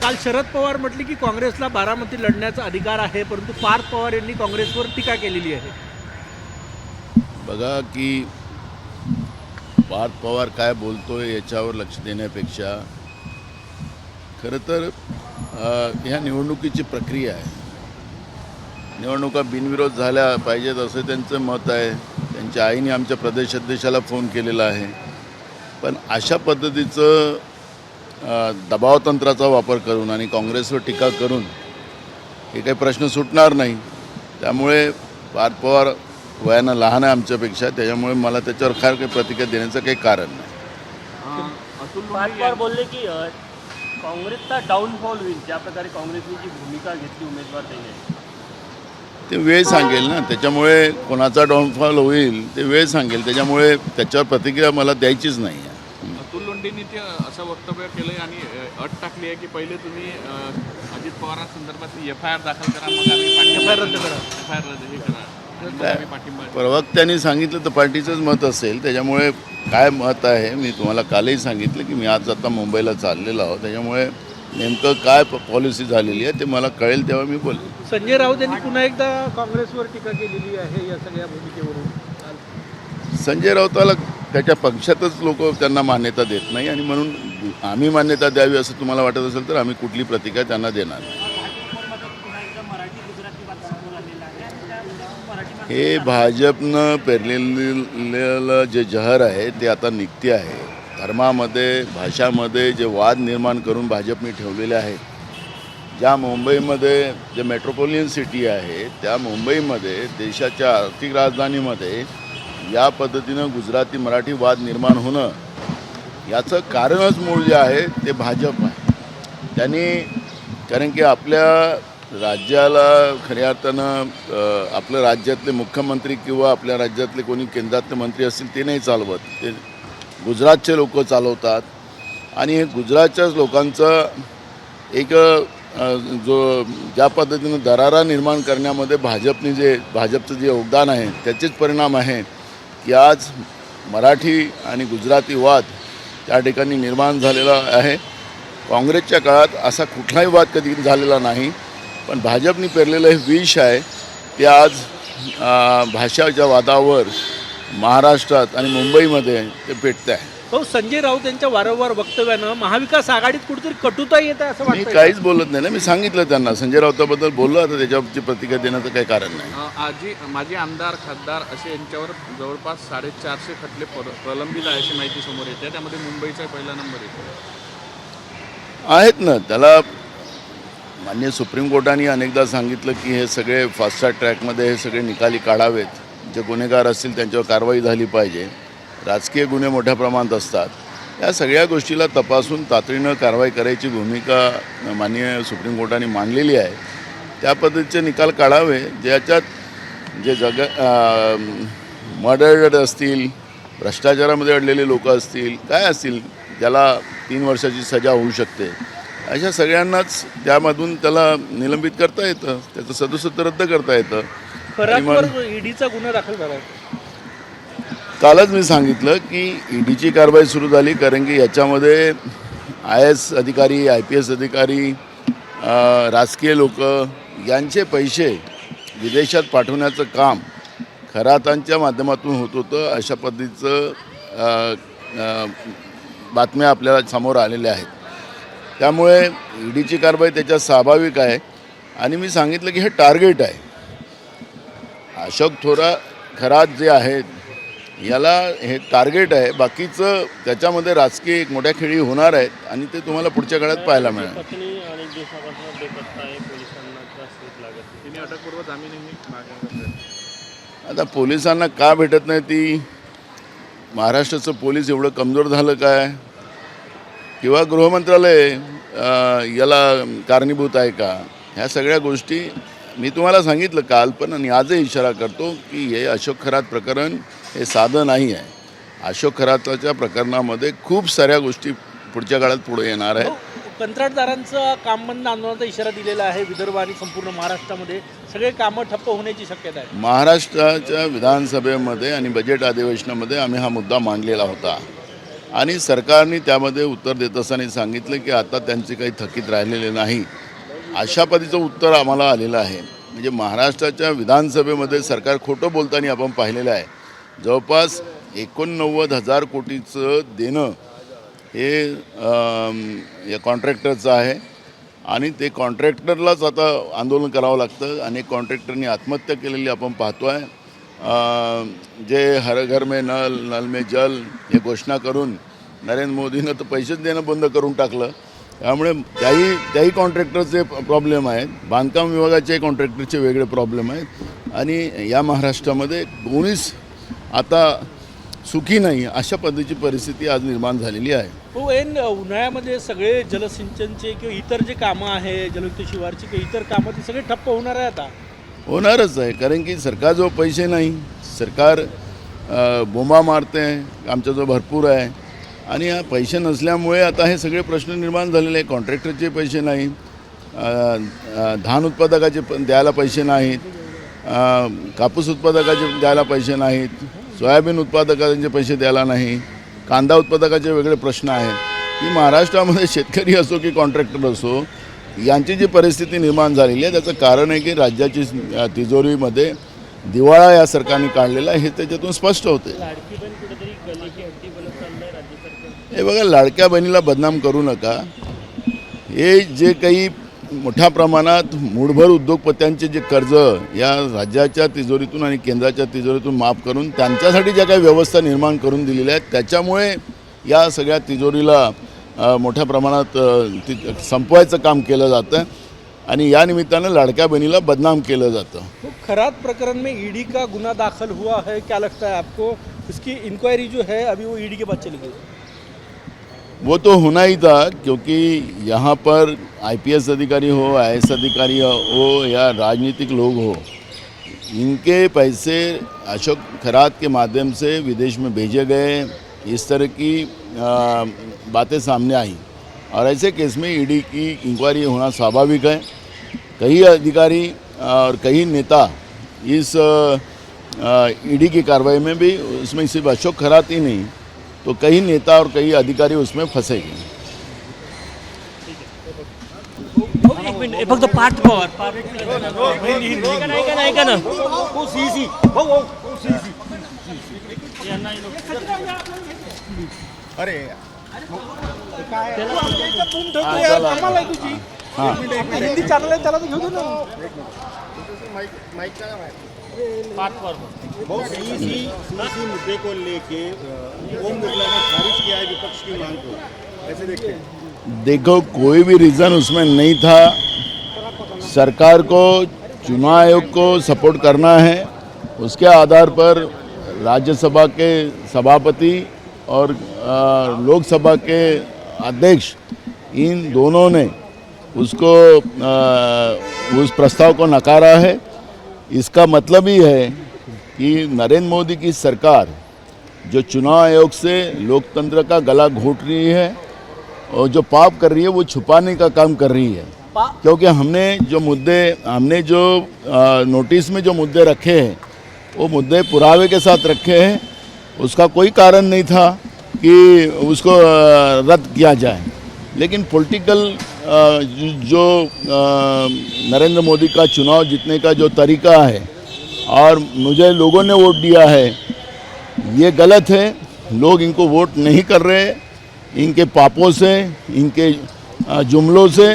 काल शरद पवार म्हटले की काँग्रेसला बारामती लढण्याचा अधिकार आहे, परंतु पार्थ पवार यांनी काँग्रेसवर टीका केलेली आहे. बघा की पार्थ पवार काय बोलतोय याच्यावर लक्ष देण्यापेक्षा खरं तर ह्या निवडणुकीची प्रक्रिया आहे. निवडणुका बिनविरोध झाल्या पाहिजेत असं त्यांचं मत आहे. त्यांच्या आईने आमच्या प्रदेश अध्यक्षाला फोन केलेला आहे. पण अशा पद्धतीचं दबावतंत्राचा वापर करून आणि काँग्रेसवर टीका करून हे काही प्रश्न सुटणार नाही. त्यामुळे पार्थ पवार वयानं लहान आहे आमच्यापेक्षा, त्याच्यामुळे मला त्याच्यावर फार काही प्रतिक्रिया देण्याचं काही कारण नाही. पार्थ पवार बोलले की काँग्रेसचा डाऊनफॉल होईल, ज्या प्रकारे काँग्रेसने जी भूमिका घेतली उमेदवार देण्याची, ते वेळ सांगेल ना. त्याच्यामुळे कोणाचा डाऊनफॉल होईल ते वेळ सांगेल. त्याच्यामुळे त्याच्यावर प्रतिक्रिया मला द्यायचीच नाही आहे. अतुल लोंढेंनी ते असं वक्तव्य केलं आणि अट टाकली आहे की पहिले तुम्ही अजित पवारांसंदर्भात FIR दाखल करा, मग आम्ही FIR रद्द करा. FIR रद्द हे करा, मग आम्ही पाठिंबा. प्रवक्त्यांनी सांगितलं तर पार्टीचंच मत असेल. त्याच्यामुळे काय मत आहे मी तुम्हाला कालही सांगितलं की मी आज आता मुंबईला चाललेलो आहोत. त्याच्यामुळे नेमकं काय पॉलिसी झालेली आहे ते मला कळेल तेव्हा मी बोलेन. संजय राऊत यांनी पुन्हा एकदा काँग्रेसवर टीका केलेली आहे या सगळ्या भूमिकेवरून. संजय राऊताला त्याच्या पक्षातच लोक त्यांना मान्यता देत नाही आणि म्हणून आम्ही मान्यता द्यावी असं तुम्हाला वाटत असेल तर आम्ही कुठली प्रतिक्रिया त्यांना देणार नाही. हे भाजपनं पेरलेलं जे जहर आहे ते आता निघते आहे. धर्मामध्ये भाषामध्ये जे वाद निर्माण करून भाजपने ठेवलेले आहेत. ज्या मुंबईमध्ये जे मेट्रोपॉलिटन सिटी आहे त्या मुंबईमध्ये देशाच्या आर्थिक राजधानीमध्ये या पद्धतीनं गुजराती मराठी वाद निर्माण होणं याचं कारणच मूळ जे आहे ते भाजप आहे. त्यांनी कारण की आपल्या राज्याला खऱ्या अर्थानं आपल्या राज्यातले मुख्यमंत्री किंवा आपल्या राज्यातले कोणी केंद्रातले मंत्री असतील ते नाही चालवत, ते गुजरातचे लोक चालवतात. आणि हे गुजरातच्याच लोकांचं एक जो ज्या पद्धतीनं दरारा निर्माण करण्यामध्ये भाजपचं जे योगदान आहे त्याचेच परिणाम आहे की आज मराठी आणि गुजराती वाद त्या ठिकाणी निर्माण झालेला आहे. काँग्रेसच्या काळात असा कुठलाही वाद कधी झालेला नाही, पण भाजपने पेरलेलं हे विष आहे ते आज भाषाच्या वादावर महाराष्ट्रात आणि मुंबईमध्ये ते पेटतं आहे. हो, संजय राऊत यांच्या वारंवार वक्तव्यानं महाविकास आघाडीत कुठेतरी कटुता येत आहे असं मी वाटतं. काहीच बोलत नाही ना. मी सांगितलं त्यांना संजय राऊताबद्दल बोललो. आता त्याच्यावरची प्रतिक्रिया देण्याचं काही कारण नाही. माजी आमदार खासदार असे यांच्यावर जवळपास 450 खटले प्रलंबित आहे अशी माहिती समोर येते. त्यामध्ये मुंबईचा पहिला नंबर येतो. आहेत ना. त्याला माननीय सुप्रीम कोर्टाने अनेकदा सांगितलं की हे सगळे फास्ट ट्रॅकमध्ये हे सगळे निकाली काढावेत. जे गुन्हेगार असतील त्यांच्यावर कारवाई झाली पाहिजे. राजकीय गुन्हे मोठ्या प्रमाणात असतात. या सगळ्या गोष्टीला तपासून तातडीनं कारवाई करायची भूमिका माननीय सुप्रीम कोर्टाने मांडलेली आहे. त्या पद्धतीचे निकाल काढावे. ज्याच्यात जे मर्डर असतील, भ्रष्टाचारामध्ये अडलेले लोक असतील, काय असतील, ज्याला 3 वर्षाची सजा होऊ शकते, अशा सगळ्यांनाच त्यामधून त्याला निलंबित करता येतं, त्याचं सदस्यत्व रद्द करता येतं. खरातवर ईडीचा गुन्हा दाखल झाला आहे. कालच मी सांगितलं की ईडीची कारवाई सुरू झाली, कारण की याच्यामध्ये IAS अधिकारी, IPS अधिकारी, राजकीय लोक यांचे पैसे विदेशात पाठवण्याचं काम खरातांच्या माध्यमातून होत होतं. अशा पद्धतीचं बातम्या आपल्याला समोर आलेल्या आहेत. त्यामुळे ईडीची कारवाई त्याच्यात स्वाभाविक आहे. आणि मी सांगितलं की हे टार्गेट आहे. अशोक खरात जे आहेत याला हे टार्गेट आहे. बाकीचं त्याच्यामध्ये राजकीय एक मोठ्या खेळी होणार आहेत आणि ते तुम्हाला पुढच्या काळात पाहायला मिळेल. पत्नी अनेक दिवसापासून बेपत्ता आहे, पोलिसांना त्रास देत लागत. तिने अटकपूर्व जामीनही मागवला. आता पोलिसांना का भेटत नाही ती? महाराष्ट्राचं पोलीस एवढं कमजोर झालं काय? किंवा गृहमंत्रालय याला कारणीभूत आहे का? ह्या सगळ्या गोष्टी मी तुम्हाला सांगितलं काल पण आणि आजही इशारा करतो की हे अशोक खरात प्रकरण हे साधं नाही आहे. अशोक खराताच्या प्रकरणामध्ये खूप साऱ्या गोष्टी पुढच्या काळात पुढे येणार आहे. कंत्राटदारांचं काम बंद आंदोलनाचा इशारा दिलेला आहे. विदर्भ आणि संपूर्ण महाराष्ट्रामध्ये सगळे कामं ठप्प होण्याची शक्यता आहे. महाराष्ट्राच्या विधानसभेमध्ये आणि बजेट अधिवेशनामध्ये आम्ही हा मुद्दा मांडलेला होता आणि सरकारने त्यामध्ये उत्तर देत असताना सांगितलं की आता त्यांचे काही थकीत राहिलेले नाही, अशा पद्धतीचं उत्तर आम्हाला आलेलं आहे. म्हणजे महाराष्ट्राच्या विधानसभेमध्ये सरकार खोटं बोलताना आपण पाहिलेलं आहे. जवळपास 89,000 कोटीचं देणं हे या कॉन्ट्रॅक्टरचं आहे आणि ते कॉन्ट्रॅक्टरलाच आता आंदोलन करावं लागतं. अनेक कॉन्ट्रॅक्टरनी आत्महत्या केलेली आपण पाहतो आहे. जे हर घर में नल, नल में जल हे घोषणा करून नरेंद्र मोदीनं तर पैसेच देणं बंद करून टाकलं. त्यामुळे त्याही कॉन्ट्रॅक्टरचे प्रॉब्लेम आहेत, बांधकाम विभागाचे कॉन्ट्रॅक्टरचे वेगळे प्रॉब्लेम आहेत आणि या महाराष्ट्रामध्ये कोणीच आता सुखी नाही, अशा पद्धतीची परिस्थिती आज निर्माण झालेली आहे. हो, उन्हाळ्यामध्ये सगळे जलसिंचनचे किंवा इतर जे कामं आहे, जलयुक्त शिवारची किंवा इतर कामं ती सगळे ठप्प होणार आहे. आता होणारच आहे, कारण की सरकारजवळ पैसे नाही, सरकार बोंबा मारते आहे, आमच्याजवळ भरपूर आहे आणि हा पैसे नसल्यामुळे आता हे सगळे प्रश्न निर्माण झालेले आहे. कॉन्ट्रॅक्टरचे पैसे नाहीत, धान उत्पादकाचे द्यायला पैसे नाहीत, कापूस उत्पादकाचे द्यायला पैसे नाहीत, सोयाबीन उत्पादकांचे पैसे द्यायला नाही, कांदा उत्पादकाचे वेगळे प्रश्न आहेत. की महाराष्ट्रामध्ये शेतकरी असो की कॉन्ट्रॅक्टर असो, यांची जी परिस्थिती निर्माण झालेली आहे त्याचं कारण आहे की राज्याची तिजोरीमध्ये दिवाळा या सरकारने काढलेला आहे, हे त्याच्यातून स्पष्ट होते. हे बघा, लाडक्या बहिणीला बदनाम करू नका. हे जे काही मोठ्या प्रमाणात मूठभर उद्योगपत्यांचे जे कर्ज या राज्याच्या तिजोरीतून आणि केंद्राच्या तिजोरीतून माफ करून त्यांच्यासाठी ज्या काही व्यवस्था निर्माण करून दिलेल्या आहेत, त्याच्यामुळे या सगळ्या तिजोरीला मोठ्या प्रमाणात संपवायचं काम केलं जातं आणि या निमित्तानं लाडक्या बहिणीला बदनाम केलं जातं. खरात प्रकरण में ईडी का गुना दाखल हुआ है, क्या लगता है आपको? इसकी इंक्वायरी जो है अभी वो ईडी के पास चली गई. वो तो होना ही था, क्योंकि यहाँ पर IPS अधिकारी हो, IAS अधिकारी हो या राजनीतिक लोग हो, इनके पैसे अशोक खरात के माध्यम से विदेश में भेजे गए, इस तरह की बातें सामने आई और ऐसे केस में ईडी की इंक्वायरी होना स्वाभाविक है. कई अधिकारी और कई नेता इस ईडी की कार्रवाई में भी, उसमें सिर्फ अशोक खरात ही नहीं तो कई नेता और कई अधिकारी उसमें फंसेंगे. एक मिनिट, फक्त पाठ पवार ऐका ना. अरे हिंदी चॅनल आहे त्याला तर घेऊ दे ना. बहुत सीसी मुद्दे को लेके ओम बिरला ने खारिज किया है विपक्ष की मांग को, कैसे देखते हैं? देखो, कोई भी रीज़न उसमें नहीं था. सरकार को चुनाव आयोग को सपोर्ट करना है, उसके आधार पर राज्यसभा के सभापति और लोकसभा के अध्यक्ष, इन दोनों ने उसको उस प्रस्ताव को नकारा है. इसका मतलब ही है कि नरेंद्र मोदी की सरकार जो चुनाव आयोग से लोकतंत्र का गला घोट रही है और जो पाप कर रही है वो छुपाने का काम कर रही है. क्योंकि हमने जो नोटिस में जो मुद्दे रखे हैं वो मुद्दे पुरावे के साथ रखे हैं. उसका कोई कारण नहीं था कि उसको रद्द किया जाए, लेकिन पॉलिटिकल जो नरेंद्र मोदी का चुनाव जीतने का जो तरीका है और मुझे लोगों ने वोट दिया है, ये गलत है. लोग इनको वोट नहीं कर रहे. इनके पापों से, इनके जुमलों से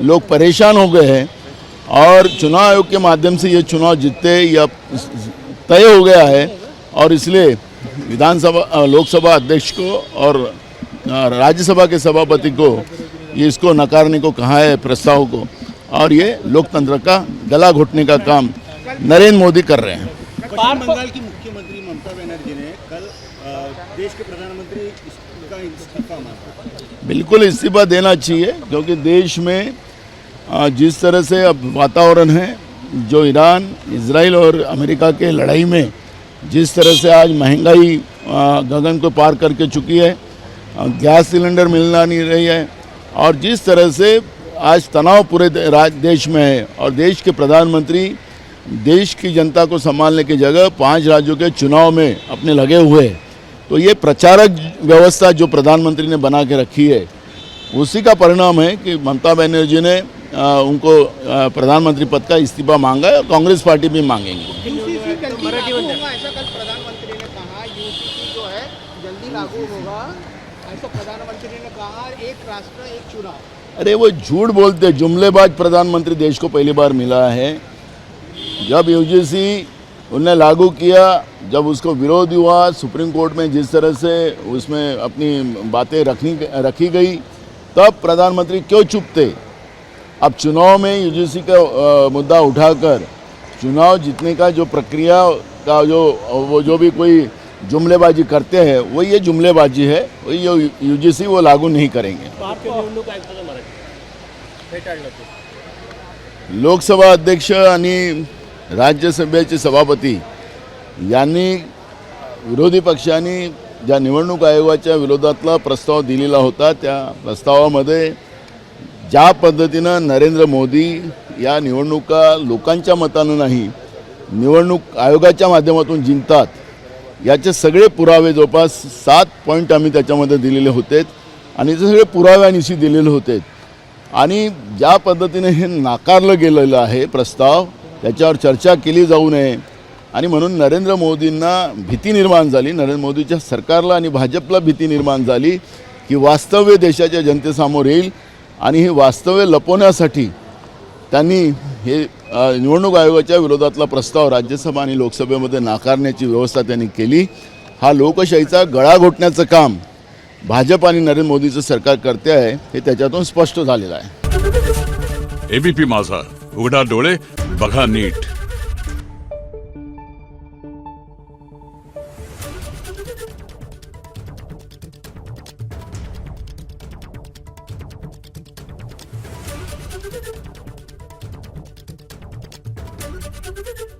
लोग परेशान हो गए हैं और चुनाव आयोग के माध्यम से ये चुनाव जीतते या तय हो गया है. और इसलिए विधानसभा लोकसभा अध्यक्ष को और राज्यसभा के सभापति को इसको नकारने को कहा है प्रस्ताव को, और ये लोकतंत्र का गला घोटने का काम नरेंद्र मोदी कर रहे हैं. पश्चिम बंगाल की मुख्यमंत्री ममता बनर्जी ने कल देश के प्रधानमंत्री का इस्तीफा मांगा. बिल्कुल इस्तीफा देना चाहिए, क्योंकि देश में जिस तरह से अब वातावरण है, जो ईरान, इजराइल और अमेरिका के लड़ाई में जिस तरह से आज महंगाई गगन को पार करके चुकी है, गैस सिलेंडर मिलना नहीं रही है और जिस तरह से आज तनाव पूरे देश में है और देश के प्रधानमंत्री देश की जनता को संभालने की जगह 5 राज्यों के चुनाव में अपने लगे हुए, तो ये प्रचारक व्यवस्था जो प्रधानमंत्री ने बना के रखी है उसी का परिणाम है कि ममता बनर्जी ने उनको प्रधानमंत्री पद का इस्तीफा मांगा है और कांग्रेस पार्टी भी मांगेंगी। यूसीसी जल्दी लागू होगा ऐसा कल प्रधानमंत्री ने कहा। यूसीसी जो है जल्दी लागू होगा ऐसा प्रधानमंत्री ने कहा। एक राष्ट्र एक चुनाव। अरे वो झूठ बोलते, जुमलेबाज प्रधानमंत्री देश को पहली बार मिला है। जब यूजीसी उनने लागू किया, जब उसको विरोध हुआ सुप्रीम कोर्ट में, जिस तरह से उसमें अपनी बातें रखी गई, तब प्रधानमंत्री क्यों चुप थे? अब चुनाव में यूजीसी का मुद्दा उठाकर चुनाव जीतने का जो प्रक्रिया का जो भी कोई जुमलेबाजी करते हैं वो ये जुमलेबाजी है। वो ये यूजीसी वो लागू नहीं करेंगे। निवडणूक आयुक्ताचं मराठी फेटाळलं ते लोकसभा अध्यक्ष आणि राज्यसभेचे सभापती यांनी विरोधी पक्षांनी ज्या निवडणूक आयोगाच्या विरोधातला प्रस्ताव दिलेला होता त्या प्रस्तावामध्ये ज्या पद्धतीनं नरेंद्र मोदी या निवडणुका लोकांच्या मतानं नाही निवडणूक आयोगाच्या माध्यमातून जिंकतात याचे सगळे पुरावे जवळपास 7 पॉईंट आम्ही त्याच्यामध्ये दिलेले होते आणि ते सगळे पुराव्यानिशी दिलेले होते आणि ज्या पद्धतीने हे नाकारलं गेलेलं आहे प्रस्ताव त्याच्यावर चर्चा केली जाऊ नये आणि म्हणून नरेंद्र मोदींना भीती निर्माण झाली, नरेंद्र मोदीच्या सरकारला आणि भाजपला भीती निर्माण झाली की वास्तव्य देशाच्या जनतेसमोर येईल आणि हे वास्तव्य लपवण्यासाठी त्यांनी हे निवडणूक आयोगाच्या विरोधातला प्रस्ताव राज्यसभा आणि लोकसभेमध्ये नाकारण्याची व्यवस्था त्यांनी केली। हा लोकशाहीचा गळा घोटण्याचं काम भाजप आणि नरेंद्र मोदीचं सरकार करते आहे हे त्याच्यातून स्पष्ट झालेलं आहे। एबीपी माझा, उघडा डोळे बघा नीट। Thank you.